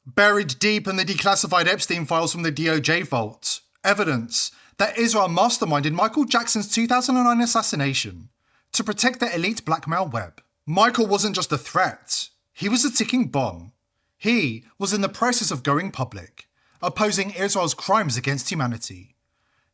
Buried deep in the declassified Epstein files from the DOJ vault, evidence that Israel masterminded Michael Jackson's 2009 assassination to protect the elite blackmail web. Michael wasn't just a threat, he was a ticking bomb. He was in the process of going public, opposing Israel's crimes against humanity.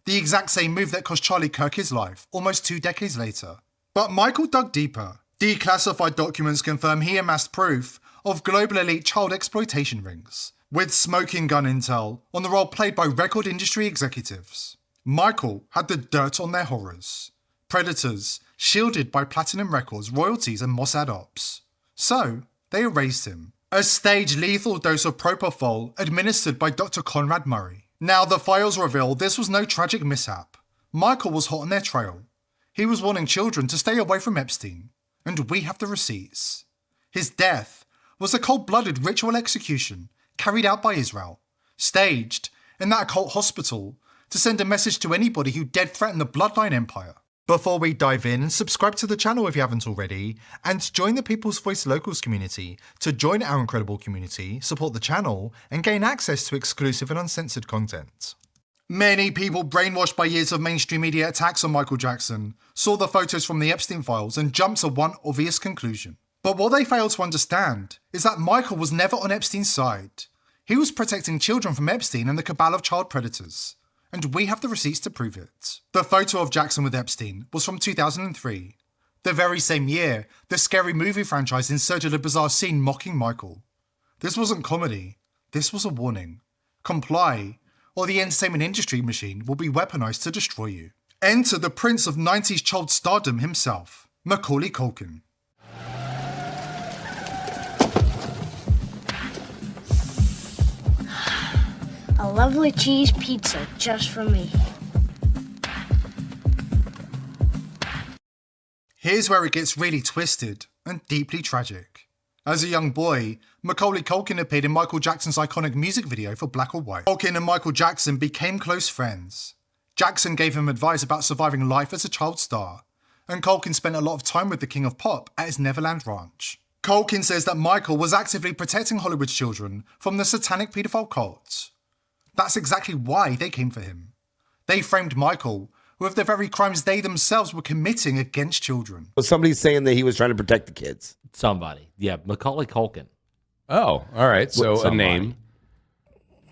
The exact same move that cost Charlie Kirk his life almost 2 decades later. But Michael dug deeper. Declassified documents confirm he amassed proof of global elite child exploitation rings, with smoking gun intel on the role played by record industry executives. Michael had the dirt on their horrors. Predators, shielded by Platinum Records, royalties and Mossad ops. So, they erased him. A staged lethal dose of propofol administered by Dr. Conrad Murray. Now the files reveal this was no tragic mishap. Michael was hot on their trail. He was warning children to stay away from Epstein. And we have the receipts. His death was a cold-blooded ritual execution carried out by Israel, staged in that occult hospital to send a message to anybody who dared threaten the bloodline empire. Before we dive in, subscribe to the channel if you haven't already, and join the People's Voice Locals community to join our incredible community, support the channel, and gain access to exclusive and uncensored content. Many people brainwashed by years of mainstream media attacks on Michael Jackson saw the photos from the Epstein files and jumped to one obvious conclusion. But what they failed to understand is that Michael was never on Epstein's side. He was protecting children from Epstein and the cabal of child predators. And we have the receipts to prove it. The photo of Jackson with Epstein was from 2003. The very same year, the Scary Movie franchise inserted a bizarre scene mocking Michael. This wasn't comedy. This was a warning. Comply, or the entertainment industry machine will be weaponized to destroy you. Enter the prince of 90s child stardom himself, Macaulay Culkin. A lovely cheese pizza just for me. Here's where it gets really twisted and deeply tragic. As a young boy, Macaulay Culkin appeared in Michael Jackson's iconic music video for Black or White. Culkin and Michael Jackson became close friends. Jackson gave him advice about surviving life as a child star, and Culkin spent a lot of time with the King of Pop at his Neverland ranch. Culkin says that Michael was actively protecting Hollywood's children from the satanic paedophile cult. That's exactly why they came for him. They framed Michael with the very crimes they themselves were committing against children. Well, somebody's saying that he was trying to protect the kids. Somebody. Yeah, Macaulay Culkin. Oh, all right. So a name.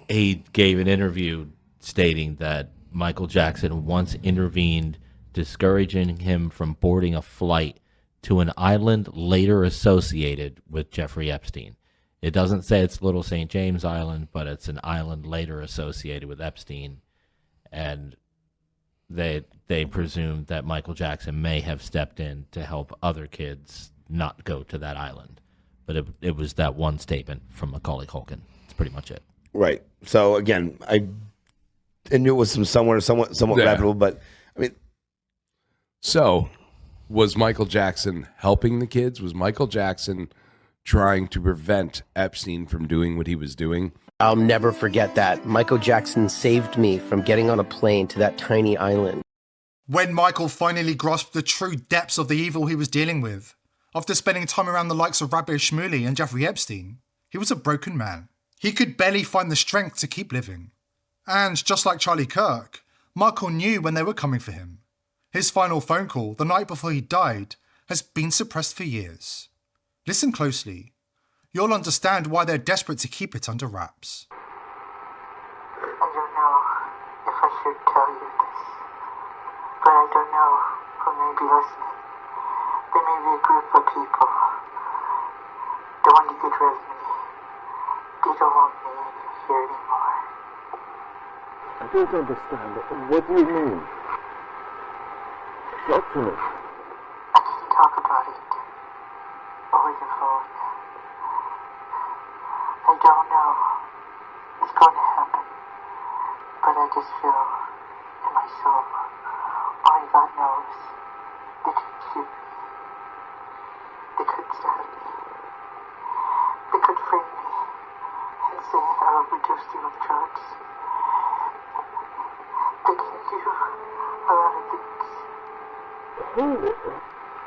He gave an interview stating that Michael Jackson once intervened, discouraging him from boarding a flight to an island later associated with Jeffrey Epstein. It doesn't say it's Little St. James Island, but it's an island later associated with Epstein. And they presumed that Michael Jackson may have stepped in to help other kids not go to that island. But it was that one statement from Macaulay Culkin. That's pretty much it. Right. So again, I knew it was somewhat reputable, but I mean, so was Michael Jackson helping the kids? Was Michael Jackson trying to prevent Epstein from doing what he was doing? I'll never forget that. Michael Jackson saved me from getting on a plane to that tiny island. When Michael finally grasped the true depths of the evil he was dealing with, after spending time around the likes of Rabbi Shmuley and Jeffrey Epstein, he was a broken man. He could barely find the strength to keep living. And just like Charlie Kirk, Michael knew when they were coming for him. His final phone call, the night before he died, has been suppressed for years. Listen closely. You'll understand why they're desperate to keep it under wraps. I don't know if I should tell you this, but I don't know who may be listening. There may be a group of people that want to get rid of me. They don't want me here anymore. I don't understand. What do you mean? Talk to me. I can't talk about it over the phone. I don't know what's going to happen, but I just feel in my soul, only God knows, they could shoot me. They could stab me. They could frame me and say I overdosed you with drugs. They can do a lot of things.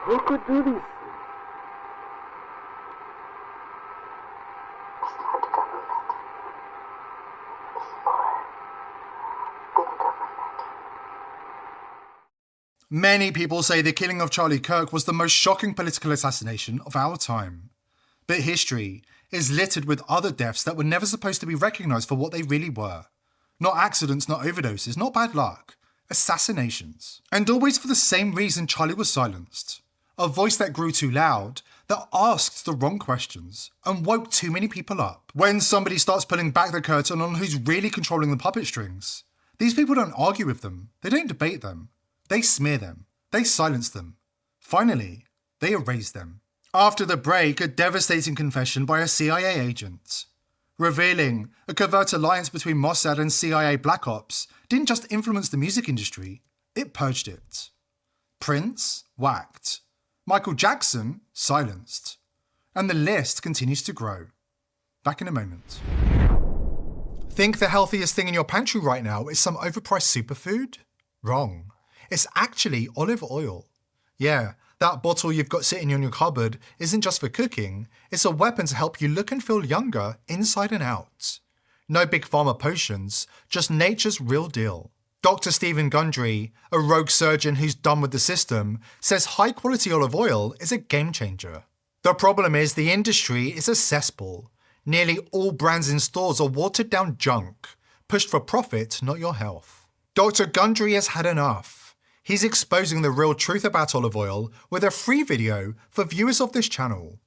Who could do this? It's not the government. Many people say the killing of Charlie Kirk was the most shocking political assassination of our time. But history is littered with other deaths that were never supposed to be recognised for what they really were. Not accidents, not overdoses, not bad luck. Assassinations. And always for the same reason Charlie was silenced. A voice that grew too loud, that asked the wrong questions, and woke too many people up. When somebody starts pulling back the curtain on who's really controlling the puppet strings, these people don't argue with them, they don't debate them, they smear them, they silence them. Finally, they erase them. After the break, a devastating confession by a CIA agent, revealing a covert alliance between Mossad and CIA Black Ops didn't just influence the music industry, it purged it. Prince, whacked. Michael Jackson, silenced. And the list continues to grow. Back in a moment. Think the healthiest thing in your pantry right now is some overpriced superfood? Wrong. It's actually olive oil. Yeah, that bottle you've got sitting in your cupboard isn't just for cooking, it's a weapon to help you look and feel younger inside and out. No big pharma potions, just nature's real deal. Dr. Stephen Gundry, a rogue surgeon who's done with the system, says high-quality olive oil is a game changer. The problem is the industry is a cesspool. Nearly all brands in stores are watered-down junk, pushed for profit, not your health. Dr. Gundry has had enough. He's exposing the real truth about olive oil with a free video for viewers of this channel.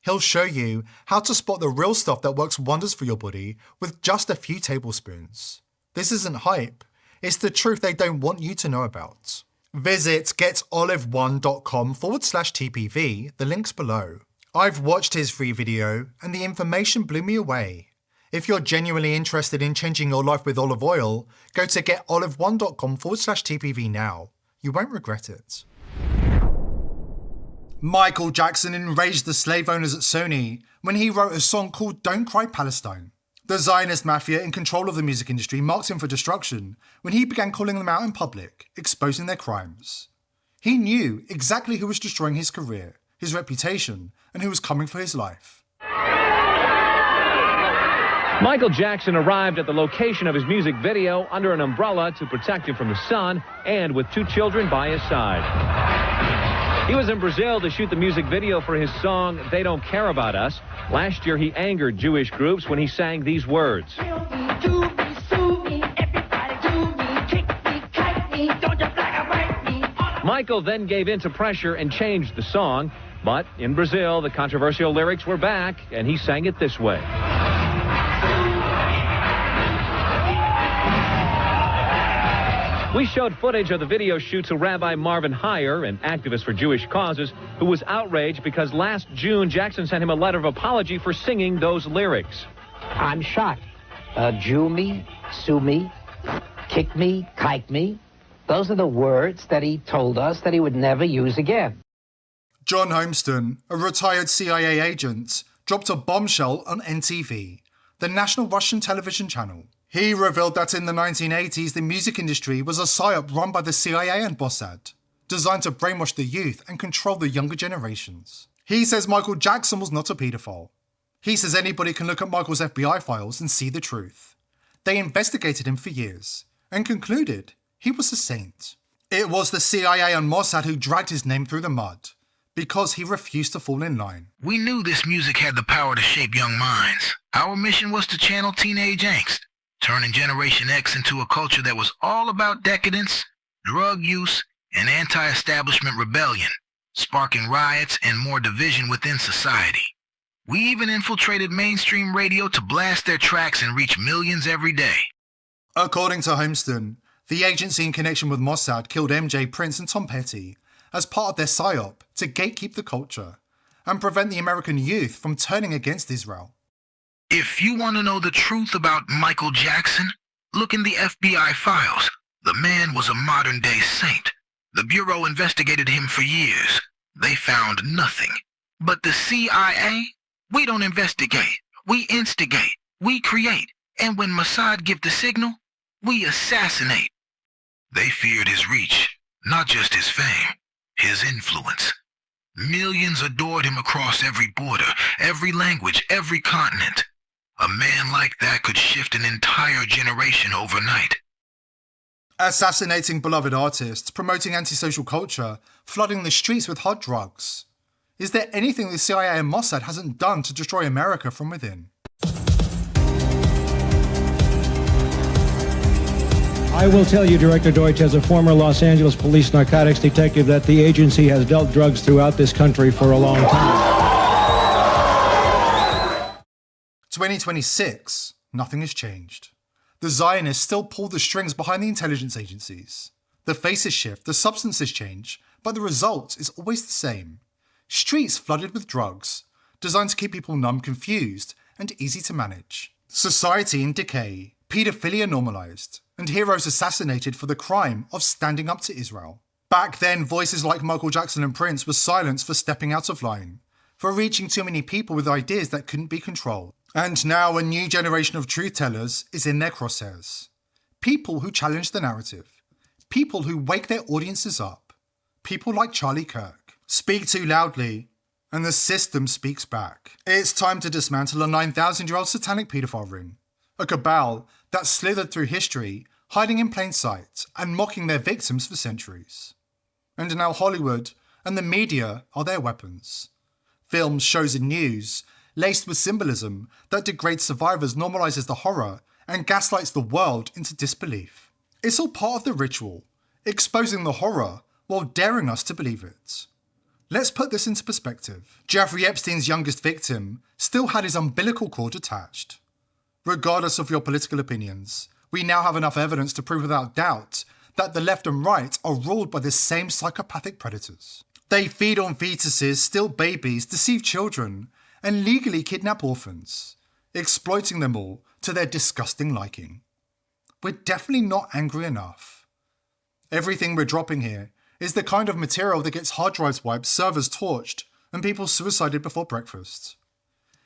He'll show you how to spot the real stuff that works wonders for your body with just a few tablespoons. This isn't hype. It's the truth they don't want you to know about. Visit getolive1.com/TPV, the link's below. I've watched his free video and the information blew me away. If you're genuinely interested in changing your life with olive oil, go to getolive1.com/TPV now. You won't regret it. Michael Jackson enraged the slave owners at Sony when he wrote a song called Don't Cry Palestine. The Zionist mafia in control of the music industry marked him for destruction when he began calling them out in public, exposing their crimes. He knew exactly who was destroying his career, his reputation, and who was coming for his life. Michael Jackson arrived at the location of his music video under an umbrella to protect him from the sun and with 2 children by his side. He was in Brazil to shoot the music video for his song, They Don't Care About Us. Last year, he angered Jewish groups when he sang these words. Michael then gave in to pressure and changed the song. But in Brazil, the controversial lyrics were back, and he sang it this way. We showed footage of the video shoot to Rabbi Marvin Heyer, an activist for Jewish causes, who was outraged because last June Jackson sent him a letter of apology for singing those lyrics. I'm shocked. Jew me, sue me, kick me, kike me. Those are the words that he told us that he would never use again. John Holmstone, a retired CIA agent, dropped a bombshell on NTV, the national Russian television channel. He revealed that in the 1980s, the music industry was a psyop run by the CIA and Mossad, designed to brainwash the youth and control the younger generations. He says Michael Jackson was not a paedophile. He says anybody can look at Michael's FBI files and see the truth. They investigated him for years and concluded he was a saint. It was the CIA and Mossad who dragged his name through the mud because he refused to fall in line. We knew this music had the power to shape young minds. Our mission was to channel teenage angst, turning Generation X into a culture that was all about decadence, drug use, and anti-establishment rebellion, sparking riots and more division within society. We even infiltrated mainstream radio to blast their tracks and reach millions every day. According to Holmstone, the agency in connection with Mossad killed MJ, Prince, and Tom Petty as part of their psyop to gatekeep the culture and prevent the American youth from turning against Israel. If you want to know the truth about Michael Jackson, look in the FBI files. The man was a modern-day saint. The Bureau investigated him for years. They found nothing. But the CIA, we don't investigate. We instigate. We create. And when Mossad give the signal, we assassinate. They feared his reach, not just his fame, his influence. Millions adored him across every border, every language, every continent. A man like that could shift an entire generation overnight. Assassinating beloved artists, promoting antisocial culture, flooding the streets with hard drugs. Is there anything the CIA and Mossad hasn't done to destroy America from within? I will tell you, Director Deutsch, as a former Los Angeles police narcotics detective, that the agency has dealt drugs throughout this country for a long time. 2026, nothing has changed. The Zionists still pull the strings behind the intelligence agencies. The faces shift, the substances change, but the result is always the same. Streets flooded with drugs, designed to keep people numb, confused, and easy to manage. Society in decay, paedophilia normalized, and heroes assassinated for the crime of standing up to Israel. Back then, voices like Michael Jackson and Prince were silenced for stepping out of line, for reaching too many people with ideas that couldn't be controlled. And now a new generation of truth tellers is in their crosshairs. People who challenge the narrative. People who wake their audiences up. People like Charlie Kirk. Speak too loudly, and the system speaks back. It's time to dismantle a 9,000-year-old satanic paedophile ring. A cabal that slithered through history, hiding in plain sight and mocking their victims for centuries. And now Hollywood and the media are their weapons. Films, shows and news, laced with symbolism that degrades survivors, normalizes the horror, and gaslights the world into disbelief. It's all part of the ritual, exposing the horror while daring us to believe it. Let's put this into perspective. Jeffrey Epstein's youngest victim still had his umbilical cord attached. Regardless of your political opinions, we now have enough evidence to prove without doubt that the left and right are ruled by the same psychopathic predators. They feed on fetuses, steal babies, deceive children, and legally kidnap orphans, exploiting them all to their disgusting liking. We're definitely not angry enough. Everything we're dropping here is the kind of material that gets hard drives wiped, servers torched, and people suicided before breakfast.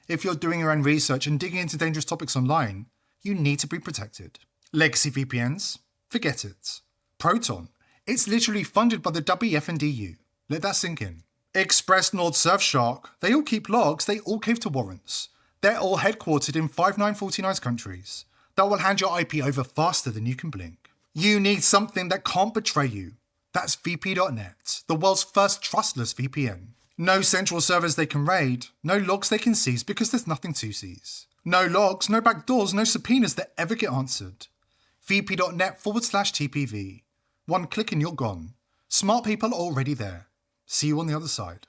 If you're doing your own research and digging into dangerous topics online, you need to be protected. Legacy VPNs? Forget it. Proton? It's literally funded by the WF&DU. Let that sink in. Express, Nord, Surfshark, they all keep logs, they all cave to warrants. They're all headquartered in 5949 countries that will hand your IP over faster than you can blink. You need something that can't betray you. That's VP.net, the world's first trustless VPN. No central servers they can raid, no logs they can seize because there's nothing to seize. No logs, no backdoors, no subpoenas that ever get answered. VP.net/TPV. One click and you're gone. Smart people are already there. See you on the other side.